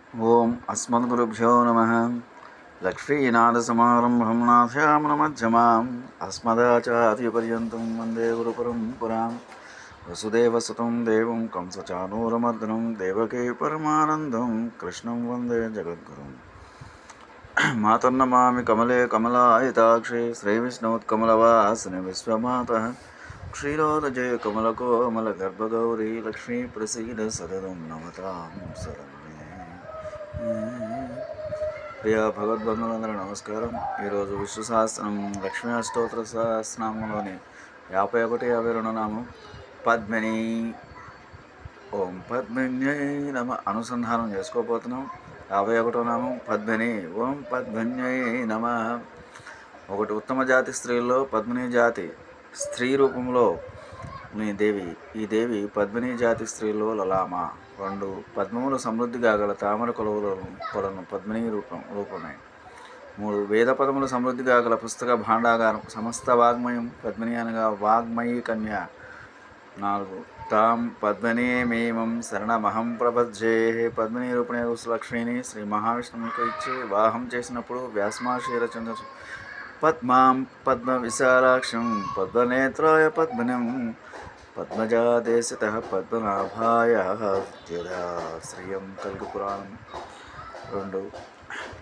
ఓం అస్మద్గురుభ్యో నమ. లక్ష్మీనాథసమారంభం నాథయామనమధ్యమాం అస్మదాచార్యపర్యంతం వందే గురుపరంపరాం. వసుదేవసుతం దేవం కంసచానూరమర్దనం దేవకీ పరమానందం కృష్ణం వందే జగద్గురుం. మాతర్నమామి కమలే కమలాయతాక్షి శ్రీవిష్ణుత్కమలవాసిని విశ్వమాతః క్షీరోదజయ కమలకోమల గర్భగౌరీ లక్ష్మీ ప్రసీద సదనం నమతాం శరణే. ప్రియ భగవద్బంధువులందరూ నమస్కారం. ఈరోజు విష్ణు సహస్రం లక్ష్మీ అష్టోత్తర సహస్రనామంలోని 51, 52 నామం పద్మిని. ఓం పద్మిన్యై నమ అనుసంధానం చేసుకోబోతున్నాం. 51వ నామం పద్మిని. ఓం పద్మిన్యై నమ. ఒకటి ఉత్తమ జాతి స్త్రీల్లో పద్మిని జాతి స్త్రీ రూపంలో దేవి. ఈ దేవి పద్మిని జాతి స్త్రీలో లలామ. 2 పద్మములు సమృద్ధిగా గల తామర కొలను పద్మిని రూపమే. 3 వేద పదములు సమృద్ధిగా గల పుస్తక భాండాగారం సమస్త వాగ్మయం పద్మిని అనగా వాగ్మయీ కన్య. 4 తాం పద్మినీమేమం శరణమహం ప్రపద్యే. పద్మిని రూపిణి లక్ష్మిని శ్రీ మహావిష్ణువుకు ఇచ్చి వివాహం చేసినప్పుడు వ్యాసమహర్షి రచన పద్మాం పద్మ విశాలాక్షం పద్మనేత్రాయ పద్మినం పద్మజాదేశితః పద్మనాభాయ విద్యదా శ్రియం. కల్కి పురాణం 2.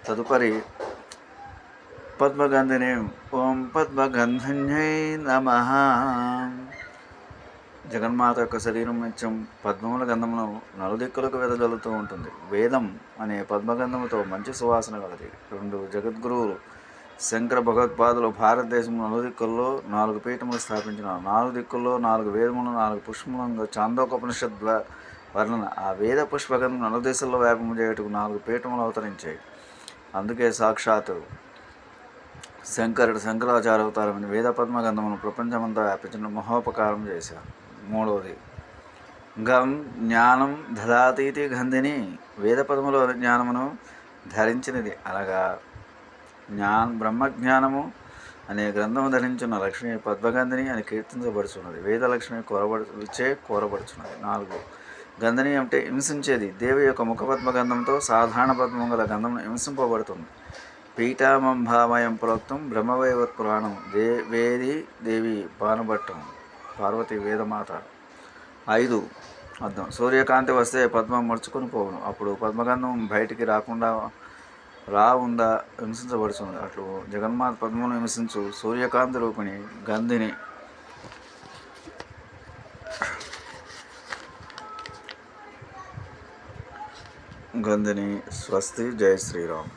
తదుపరి పద్మగంధిని. ఓం పద్మగంధిన్యై నమః. జగన్మాత యొక్క శరీరం నిత్యం పద్మముల గంధమును నలుదిక్కులకు వెదజల్లుతూ ఉంటుంది. వేదం అనే పద్మగంధముతో మంచి సువాసన కలది. 2 జగద్గురువులు శంకర భగవత్పాదులు భారతదేశంలో నలుదిక్కుల్లో 4 పీఠములు స్థాపించిన. 4 దిక్కుల్లో 4 వేదములు 4 పుష్పములంగా చాందోకోపనిషద్ వర్ణన. ఆ వేద పుష్పగంధం నలుదిశల్లో వ్యాపము చేయుటకు 4 పీఠములు అవతరించాయి. అందుకే సాక్షాత్ శంకరాచార్య అవతారమైన వేద పద్మగంధమును ప్రపంచమంతా వ్యాపించిన మహోపకారం చేశారు. 3వది గం జ్ఞానం దదాతీతి గంధిని. వేద పదములో జ్ఞానమును ధరించినది అనగా బ్రహ్మజ్ఞానము అనే గ్రంథము ధరించిన లక్ష్మి పద్మగంధిని అని కీర్తించబడుచున్నది. వేదలక్ష్మి కోరబడుచున్నది. 4 గంధిని అంటే హింసించేది. దేవి యొక్క ముఖ పద్మగంధంతో సాధారణ పద్మం గల గంధం హింసింపబడుతుంది. పీఠామంభామయం ప్రోక్తం బ్రహ్మవైవత్ పురాణం. వేది దేవి బాణభట్టం పార్వతి వేదమాత. 5 అర్థం సూర్యకాంతి వస్తే పద్మం ముడుచుకొని పోవును. అప్పుడు పద్మగంధం బయటికి ఉందా హింసించబడుతుంది. అట్లు జగన్మాత పద్మను హింసించు సూర్యకాంతి రూపిణి గంధిని. స్వస్తి. జై శ్రీరామ్.